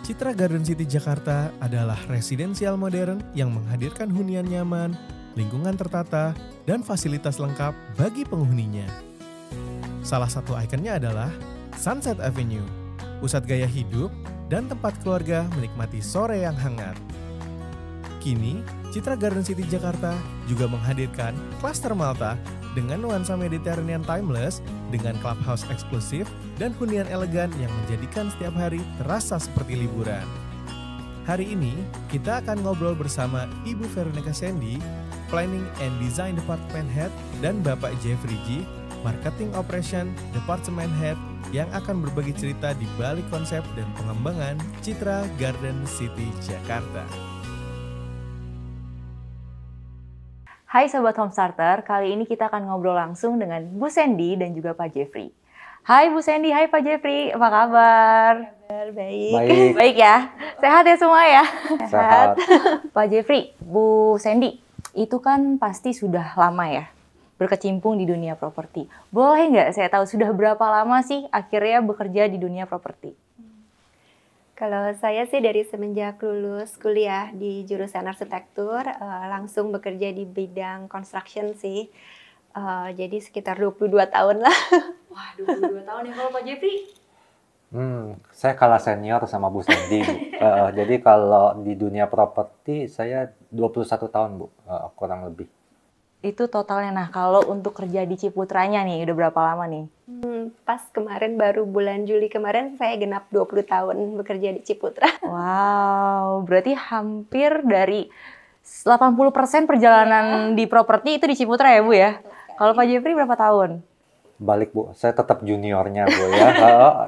Citra Garden City Jakarta adalah residensial modern yang menghadirkan hunian nyaman, lingkungan tertata, dan fasilitas lengkap bagi penghuninya. Salah satu ikonnya adalah Sunset Avenue, pusat gaya hidup dan tempat keluarga menikmati sore yang hangat. Kini, Citra Garden City Jakarta juga menghadirkan Cluster Malta dengan nuansa Mediterranean timeless dengan clubhouse eksklusif dan hunian elegan yang menjadikan setiap hari terasa seperti liburan. Hari ini, kita akan ngobrol bersama Ibu Veronica Sandy, Planning and Design Department Head, dan Bapak Jeffrey G, Marketing Operation Department Head, yang akan berbagi cerita di balik konsep dan pengembangan Citra Garden City Jakarta. Hai Sobat Homestarter, kali ini kita akan ngobrol langsung dengan Bu Sandy dan juga Pak Jeffrey. Hai Bu Sandy, hai Pak Jeffrey, apa kabar? Baik. Baik ya? Sehat ya semua ya? Sehat. Pak Jeffrey, Bu Sandy, itu kan pasti sudah lama ya berkecimpung di dunia properti. Boleh nggak saya tahu sudah berapa lama sih akhirnya bekerja di dunia properti? Kalau saya sih dari semenjak lulus kuliah di jurusan arsitektur, langsung bekerja di bidang construction sih. Jadi sekitar 22 tahun lah. Wah, 22 tahun ya. Kalau Pak Jeffrey? Saya kalah senior sama Bu Sandy, Bu. Jadi kalau di dunia properti saya 21 tahun, Bu, kurang lebih. Itu totalnya. Nah, kalau untuk kerja di Ciputranya nih, udah berapa lama nih? Pas kemarin baru bulan Juli kemarin saya genap 20 tahun bekerja di Ciputra. Wow, berarti hampir dari 80% perjalanan di properti itu di Ciputra ya Bu ya? Kalau Pak Jeffrey berapa tahun? Balik, Bu. Saya tetap juniornya, Bu, ya.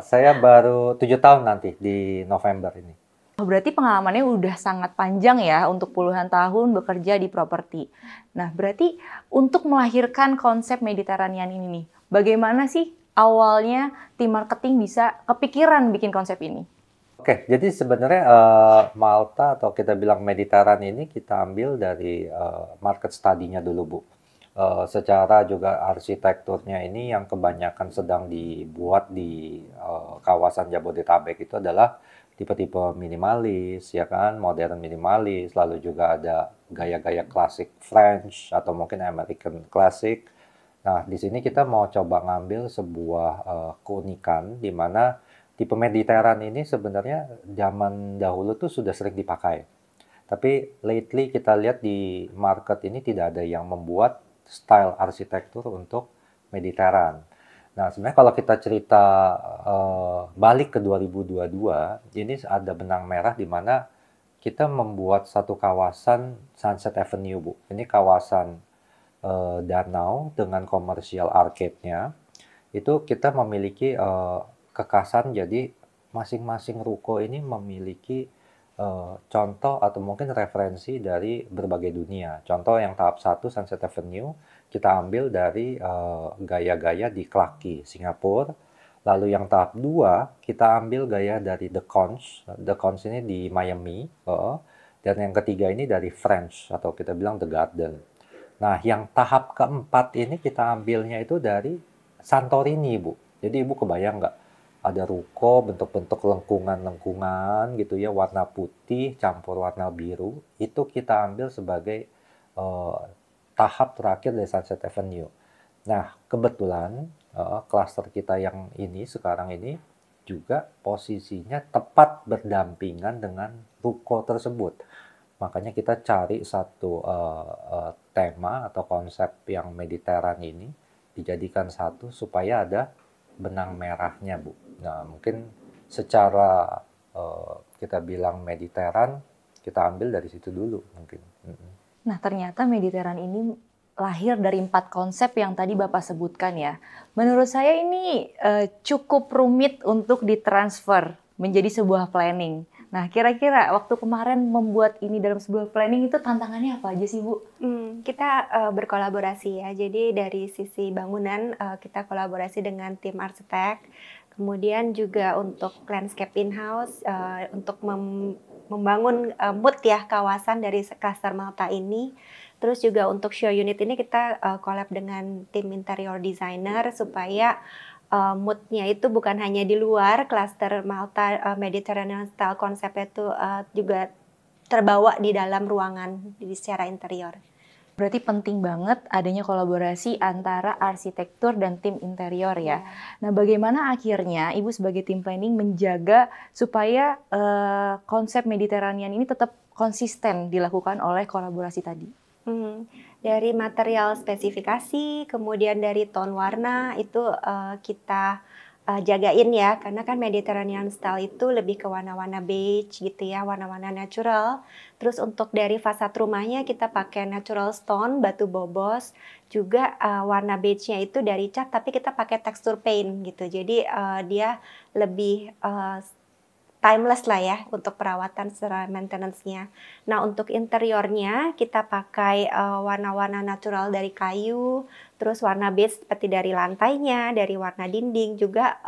Saya baru 7 tahun nanti di November ini. Berarti pengalamannya udah sangat panjang ya untuk puluhan tahun bekerja di properti. Nah, berarti untuk melahirkan konsep Mediterranean ini nih, bagaimana sih awalnya tim marketing bisa kepikiran bikin konsep ini? Oke, jadi sebenarnya Malta atau kita bilang Mediterranean ini kita ambil dari market study-nya dulu, Bu. Secara juga arsitekturnya ini yang kebanyakan sedang dibuat di kawasan Jabodetabek itu adalah tipe-tipe minimalis, ya kan, modern minimalis, lalu juga ada gaya-gaya klasik French atau mungkin American Classic. Nah, di sini kita mau coba ngambil sebuah keunikan di mana tipe Mediterranean ini sebenarnya zaman dahulu tuh sudah sering dipakai. Tapi lately kita lihat di market ini tidak ada yang membuat style arsitektur untuk Mediterranean. Nah, sebenarnya kalau kita cerita balik ke 2022, ini ada benang merah di mana kita membuat satu kawasan Sunset Avenue, Bu. Ini kawasan danau dengan komersial arcade-nya. Itu kita memiliki kekasan, jadi masing-masing ruko ini memiliki contoh atau mungkin referensi dari berbagai dunia. Contoh yang tahap 1 Sunset Avenue kita ambil dari gaya-gaya di Clarke Quay, Singapura. Lalu yang tahap 2 kita ambil gaya dari The Cons. The Cons ini di Miami. Dan yang ketiga ini dari French atau kita bilang The Garden. Nah, yang tahap keempat ini kita ambilnya itu dari Santorini, Bu. Jadi Ibu kebayang nggak? Ada ruko bentuk-bentuk lengkungan-lengkungan gitu ya, warna putih campur warna biru. Itu kita ambil sebagai tahap terakhir dari Sunset Avenue. Nah, kebetulan klaster kita yang ini sekarang ini juga posisinya tepat berdampingan dengan ruko tersebut. Makanya kita cari satu tema atau konsep yang Mediterranean ini dijadikan satu supaya ada benang merahnya, Bu. Nah, mungkin secara kita bilang Mediterranean, kita ambil dari situ dulu mungkin. Nah, ternyata Mediterranean ini lahir dari 4 konsep yang tadi Bapak sebutkan ya. Menurut saya ini cukup rumit untuk ditransfer menjadi sebuah planning. Nah, kira-kira waktu kemarin membuat ini dalam sebuah planning itu tantangannya apa aja sih, Bu? Kita berkolaborasi ya. Jadi dari sisi bangunan kita kolaborasi dengan tim arsitek. Kemudian juga untuk landscape in-house, untuk membangun mood ya kawasan dari Cluster Malta ini. Terus juga untuk show unit ini kita collab dengan tim interior designer supaya mood-nya itu bukan hanya di luar, klaster Malta Mediterranean style konsepnya itu juga terbawa di dalam ruangan secara interior. Berarti penting banget adanya kolaborasi antara arsitektur dan tim interior ya. Nah, bagaimana akhirnya Ibu sebagai tim planning menjaga supaya konsep Mediterranean ini tetap konsisten dilakukan oleh kolaborasi tadi? Dari material spesifikasi, kemudian dari tone warna itu kita jagain ya, karena kan Mediterranean style itu lebih ke warna-warna beige gitu ya, warna-warna natural. Terus untuk dari fasad rumahnya kita pakai natural stone, batu bobos, juga warna beige-nya itu dari cat, tapi kita pakai tekstur paint gitu. Jadi dia lebih timeless lah ya untuk perawatan secara maintenance-nya. Nah, untuk interiornya kita pakai warna-warna natural dari kayu, terus warna beige seperti dari lantainya, dari warna dinding, juga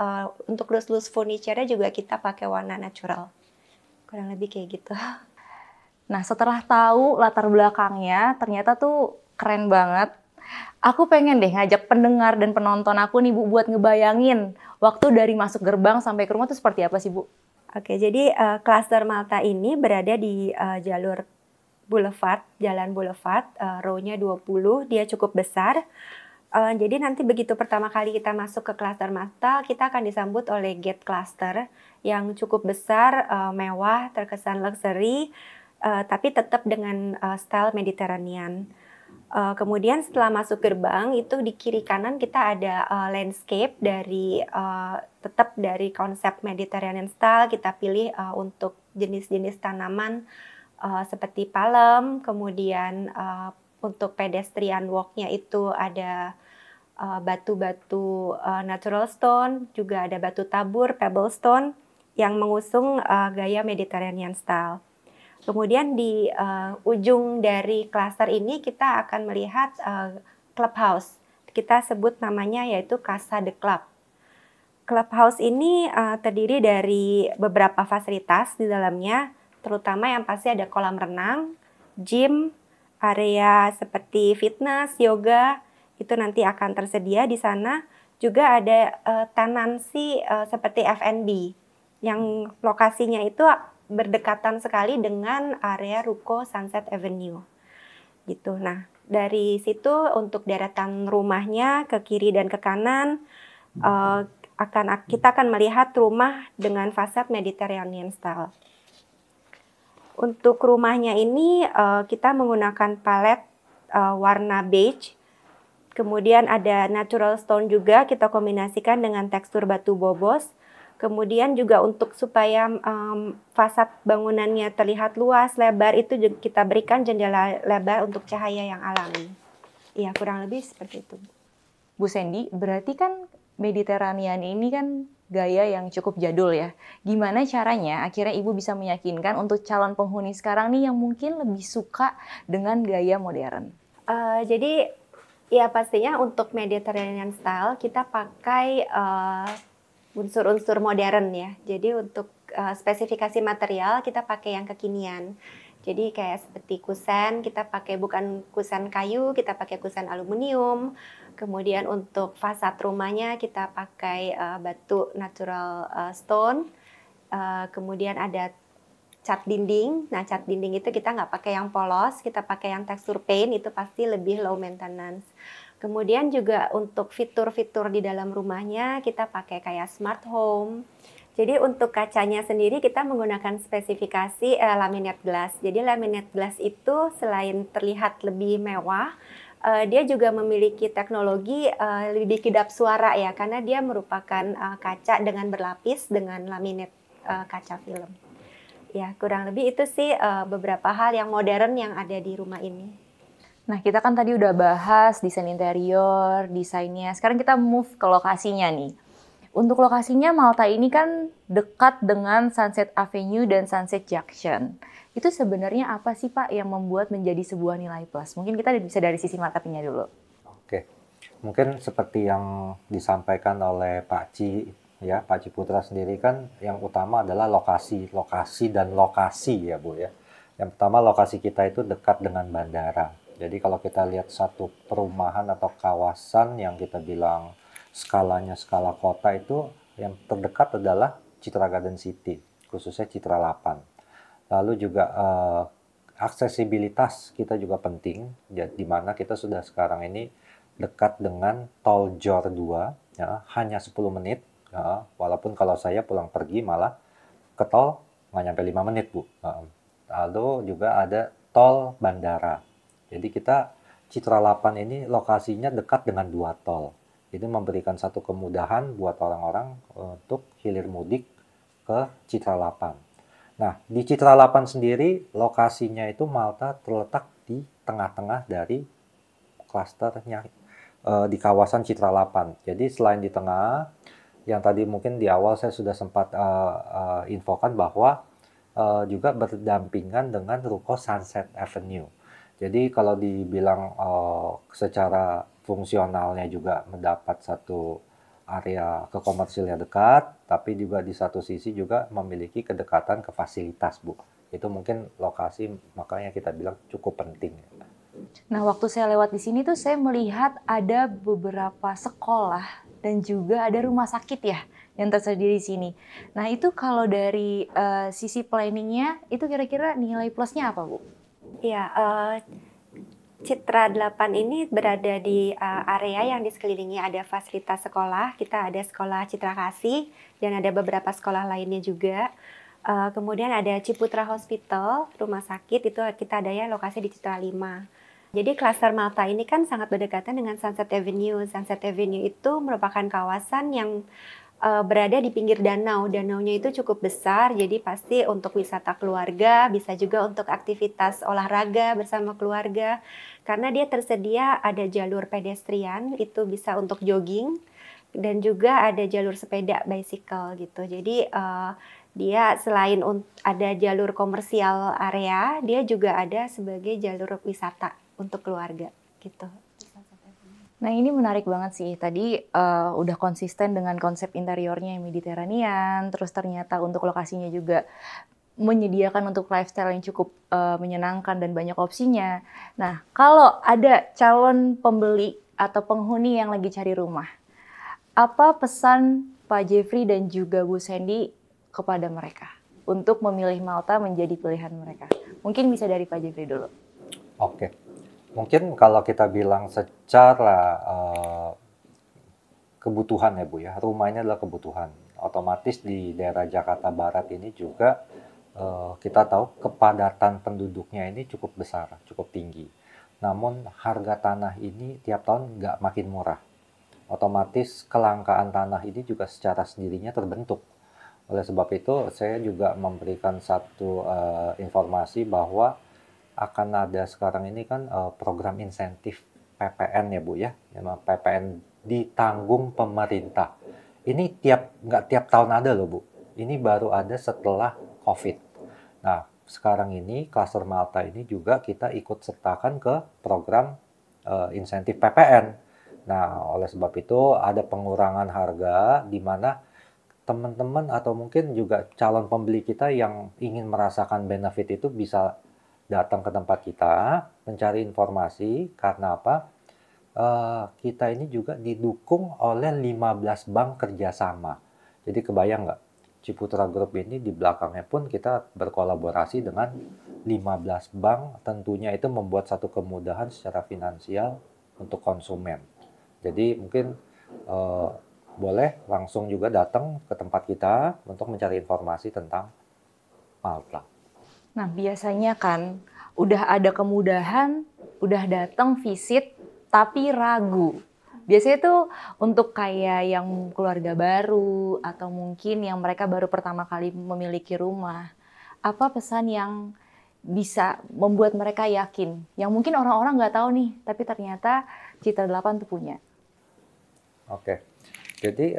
untuk loose furniture-nya juga kita pakai warna natural. Kurang lebih kayak gitu. Nah, setelah tahu latar belakangnya, ternyata tuh keren banget. Aku pengen deh ngajak pendengar dan penonton aku nih Bu buat ngebayangin waktu dari masuk gerbang sampai ke rumah tuh seperti apa sih Bu? Oke, jadi klaster Malta ini berada di jalur boulevard, jalan boulevard, row-nya 20, dia cukup besar. Jadi nanti begitu pertama kali kita masuk ke klaster Malta, kita akan disambut oleh gate cluster yang cukup besar, mewah, terkesan luxury, tapi tetap dengan style Mediterranean. Kemudian setelah masuk gerbang itu di kiri kanan kita ada landscape dari tetap dari konsep Mediterranean style, kita pilih untuk jenis-jenis tanaman seperti palem, kemudian untuk pedestrian walk-nya itu ada batu-batu natural stone, juga ada batu tabur, pebble stone yang mengusung gaya Mediterranean style. Kemudian di ujung dari klaster ini kita akan melihat clubhouse. Kita sebut namanya yaitu Casa de Club. Clubhouse ini terdiri dari beberapa fasilitas di dalamnya, terutama yang pasti ada kolam renang, gym, area seperti fitness, yoga, itu nanti akan tersedia di sana. Juga ada tenancy seperti F&B, yang lokasinya itu berdekatan sekali dengan area Ruko Sunset Avenue. Gitu. Nah, dari situ untuk deretan rumahnya ke kiri dan ke kanan kita akan melihat rumah dengan fasad Mediterranean style. Untuk rumahnya ini kita menggunakan palet warna beige. Kemudian ada natural stone juga kita kombinasikan dengan tekstur batu bobos. Kemudian juga untuk supaya fasad bangunannya terlihat luas, lebar, itu juga kita berikan jendela lebar untuk cahaya yang alami. Iya, kurang lebih seperti itu. Bu Sandy, berarti kan Mediterranean ini kan gaya yang cukup jadul ya. Gimana caranya akhirnya Ibu bisa meyakinkan untuk calon penghuni sekarang nih yang mungkin lebih suka dengan gaya modern? Jadi ya pastinya untuk Mediterranean style kita pakai unsur-unsur modern ya. Jadi untuk spesifikasi material kita pakai yang kekinian. Jadi kayak seperti kusen, kita pakai bukan kusen kayu, kita pakai kusen aluminium. Kemudian untuk fasad rumahnya kita pakai batu natural stone. Kemudian ada cat dinding. Nah, cat dinding itu kita nggak pakai yang polos, kita pakai yang tekstur paint, itu pasti lebih low maintenance. Kemudian juga untuk fitur-fitur di dalam rumahnya kita pakai kayak smart home. Jadi untuk kacanya sendiri kita menggunakan spesifikasi laminate glass. Jadi laminate glass itu selain terlihat lebih mewah, dia juga memiliki teknologi lebih kedap suara ya, karena dia merupakan kaca dengan berlapis dengan laminate kaca film. Ya, kurang lebih itu sih beberapa hal yang modern yang ada di rumah ini. Nah, kita kan tadi udah bahas desain interior, desainnya. Sekarang kita move ke lokasinya nih. Untuk lokasinya, Malta ini kan dekat dengan Sunset Avenue dan Sunset Junction. Itu sebenarnya apa sih Pak yang membuat menjadi sebuah nilai plus? Mungkin kita bisa dari sisi marketingnya dulu. Oke, mungkin seperti yang disampaikan oleh Pak Ci, ya Pak Ciputra sendiri kan yang utama adalah lokasi dan lokasi ya Bu ya. Yang pertama lokasi kita itu dekat dengan bandara. Jadi kalau kita lihat satu perumahan atau kawasan yang kita bilang skalanya skala kota itu yang terdekat adalah Citra Garden City, khususnya Citra 8. Lalu juga aksesibilitas kita juga penting, ya, di mana kita sudah sekarang ini dekat dengan tol JOR 2, ya, hanya 10 menit, ya, walaupun kalau saya pulang pergi malah ke tol nggak nyampe 5 menit, Bu. Lalu juga ada tol bandara. Jadi kita Citra 8 ini lokasinya dekat dengan 2 tol. Itu memberikan satu kemudahan buat orang-orang untuk hilir mudik ke Citra 8. Nah, di Citra 8 sendiri lokasinya itu Malta terletak di tengah-tengah dari klasternya di kawasan Citra 8. Jadi selain di tengah, yang tadi mungkin di awal saya sudah sempat infokan bahwa juga berdampingan dengan ruko Sunset Avenue. Jadi kalau dibilang secara fungsionalnya juga mendapat satu area ke komersilnya dekat, tapi juga di satu sisi juga memiliki kedekatan ke fasilitas, Bu. Itu mungkin lokasi makanya kita bilang cukup penting. Nah, waktu saya lewat di sini tuh saya melihat ada beberapa sekolah dan juga ada rumah sakit ya yang tersedia di sini. Nah, itu kalau dari sisi planningnya itu kira-kira nilai plusnya apa, Bu? Ya, Citra 8 ini berada di area yang di sekelilingi ada fasilitas sekolah. Kita ada sekolah Citra Kasih dan ada beberapa sekolah lainnya juga. Kemudian ada Ciputra Hospital, rumah sakit, itu kita ada ya lokasi di Citra 5. Jadi klaster Malta ini kan sangat berdekatan dengan Sunset Avenue. Sunset Avenue itu merupakan kawasan yang berada di pinggir danau. Danaunya itu cukup besar, jadi pasti untuk wisata keluarga, bisa juga untuk aktivitas olahraga bersama keluarga. Karena dia tersedia ada jalur pedestrian, itu bisa untuk jogging, dan juga ada jalur sepeda, bicycle gitu. Jadi dia selain ada jalur komersial area, dia juga ada sebagai jalur wisata untuk keluarga gitu. Nah, ini menarik banget sih. Tadi udah konsisten dengan konsep interiornya yang Mediterranean, terus ternyata untuk lokasinya juga menyediakan untuk lifestyle yang cukup menyenangkan dan banyak opsinya. Nah, kalau ada calon pembeli atau penghuni yang lagi cari rumah, apa pesan Pak Jeffrey dan juga Bu Sandy kepada mereka untuk memilih Malta menjadi pilihan mereka? Mungkin bisa dari Pak Jeffrey dulu. Oke. Mungkin kalau kita bilang secara kebutuhan ya, Bu, ya, rumah ini adalah kebutuhan. Otomatis di daerah Jakarta Barat ini juga kita tahu kepadatan penduduknya ini cukup besar, cukup tinggi. Namun harga tanah ini tiap tahun nggak makin murah. Otomatis kelangkaan tanah ini juga secara sendirinya terbentuk. Oleh sebab itu saya juga memberikan satu informasi bahwa akan ada sekarang ini kan program insentif PPN ya, Bu, ya. PPN ditanggung pemerintah. Ini nggak tiap tahun ada loh, Bu. Ini baru ada setelah COVID. Nah, sekarang ini klaster Malta ini juga kita ikut sertakan ke program insentif PPN. Nah, oleh sebab itu ada pengurangan harga di mana teman-teman atau mungkin juga calon pembeli kita yang ingin merasakan benefit itu bisa datang ke tempat kita, mencari informasi, karena apa? Kita ini juga didukung oleh 15 bank kerjasama. Jadi kebayang nggak? Ciputra Group ini di belakangnya pun kita berkolaborasi dengan 15 bank, tentunya itu membuat satu kemudahan secara finansial untuk konsumen. Jadi mungkin boleh langsung juga datang ke tempat kita untuk mencari informasi tentang Malta. Nah, biasanya kan udah ada kemudahan, udah datang visit, tapi ragu. Biasanya tuh untuk kayak yang keluarga baru atau mungkin yang mereka baru pertama kali memiliki rumah. Apa pesan yang bisa membuat mereka yakin? Yang mungkin orang-orang nggak tahu nih, tapi ternyata Citra 8 tuh punya. Oke. Jadi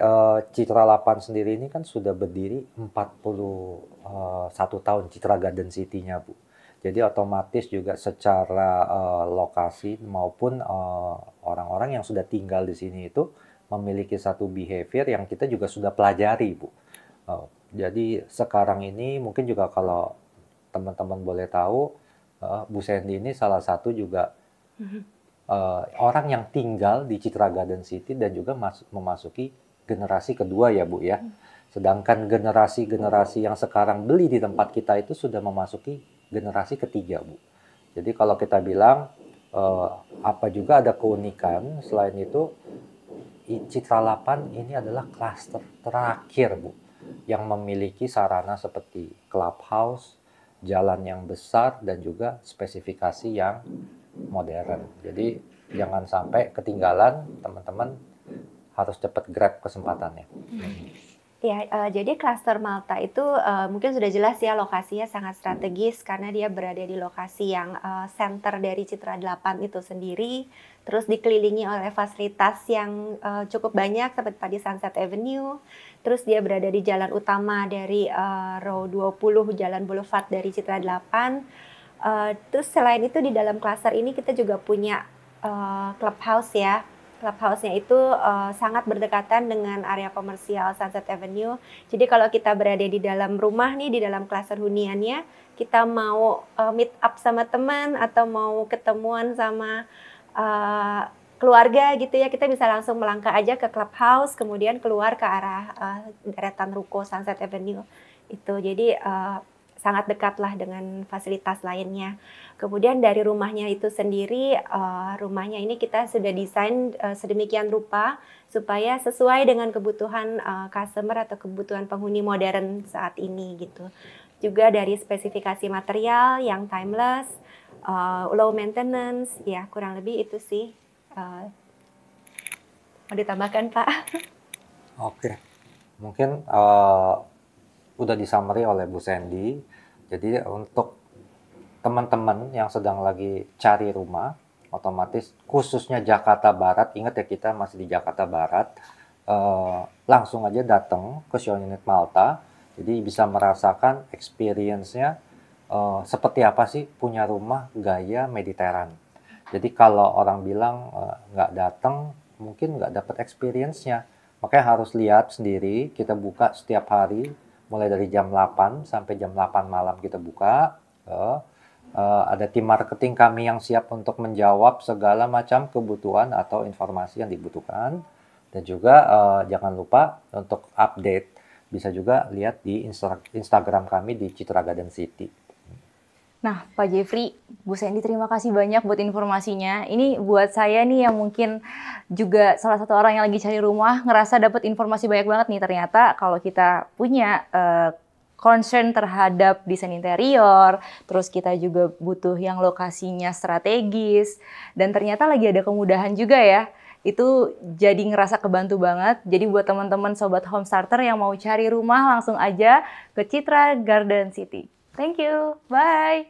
Citra 8 sendiri ini kan sudah berdiri 41 tahun Citra Garden City-nya, Bu. Jadi otomatis juga secara lokasi maupun orang-orang yang sudah tinggal di sini itu memiliki satu behavior yang kita juga sudah pelajari, Bu. Jadi sekarang ini mungkin juga kalau teman-teman boleh tahu, Bu Sandy ini salah satu juga orang yang tinggal di Citra Garden City dan juga memasuki generasi kedua ya Bu ya. Sedangkan generasi-generasi yang sekarang beli di tempat kita itu sudah memasuki generasi ketiga Bu. Jadi kalau kita bilang apa juga ada keunikan selain itu, Citra 8 ini adalah klaster terakhir Bu yang memiliki sarana seperti clubhouse, jalan yang besar dan juga spesifikasi yang modern. Jadi jangan sampai ketinggalan, teman-teman harus cepat grab kesempatannya. Ya, jadi klaster Malta itu mungkin sudah jelas ya lokasinya sangat strategis karena dia berada di lokasi yang center dari Citra 8 itu sendiri, terus dikelilingi oleh fasilitas yang cukup banyak seperti tadi Sunset Avenue, terus dia berada di jalan utama dari Row 20, Jalan Boulevard dari Citra 8. Terus selain itu di dalam klaster ini kita juga punya clubhouse ya. Clubhouse-nya itu sangat berdekatan dengan area komersial Sunset Avenue. Jadi kalau kita berada di dalam rumah nih, di dalam klaster huniannya, kita mau meet up sama teman atau mau ketemuan sama keluarga gitu ya, kita bisa langsung melangkah aja ke clubhouse, kemudian keluar ke arah deretan ruko Sunset Avenue itu. Jadi sangat dekatlah dengan fasilitas lainnya. Kemudian dari rumahnya itu sendiri, rumahnya ini kita sudah desain sedemikian rupa supaya sesuai dengan kebutuhan customer atau kebutuhan penghuni modern saat ini gitu. Juga dari spesifikasi material yang timeless, low maintenance, ya kurang lebih itu sih. Mau ditambahkan Pak? Oke, mungkin udah disummary oleh Bu Sandy. Jadi untuk teman-teman yang sedang lagi cari rumah, otomatis khususnya Jakarta Barat, ingat ya kita masih di Jakarta Barat, langsung aja datang ke Show Unit Malta. Jadi bisa merasakan experience-nya seperti apa sih punya rumah gaya Mediteran. Jadi kalau orang bilang nggak datang, mungkin nggak dapat experience-nya. Makanya harus lihat sendiri, kita buka setiap hari, mulai dari jam 8 sampai jam 8 malam kita buka. Ada tim marketing kami yang siap untuk menjawab segala macam kebutuhan atau informasi yang dibutuhkan. Dan juga jangan lupa untuk update, bisa juga lihat di Instagram kami di Citra Garden City. Nah, Pak Jeffrey, Bu Sandy terima kasih banyak buat informasinya. Ini buat saya nih yang mungkin juga salah satu orang yang lagi cari rumah, ngerasa dapat informasi banyak banget nih. Ternyata kalau kita punya concern terhadap desain interior, terus kita juga butuh yang lokasinya strategis, dan ternyata lagi ada kemudahan juga ya. Itu jadi ngerasa kebantu banget. Jadi buat teman-teman Sobat Home Starter yang mau cari rumah, langsung aja ke Citra Garden City. Thank you. Bye.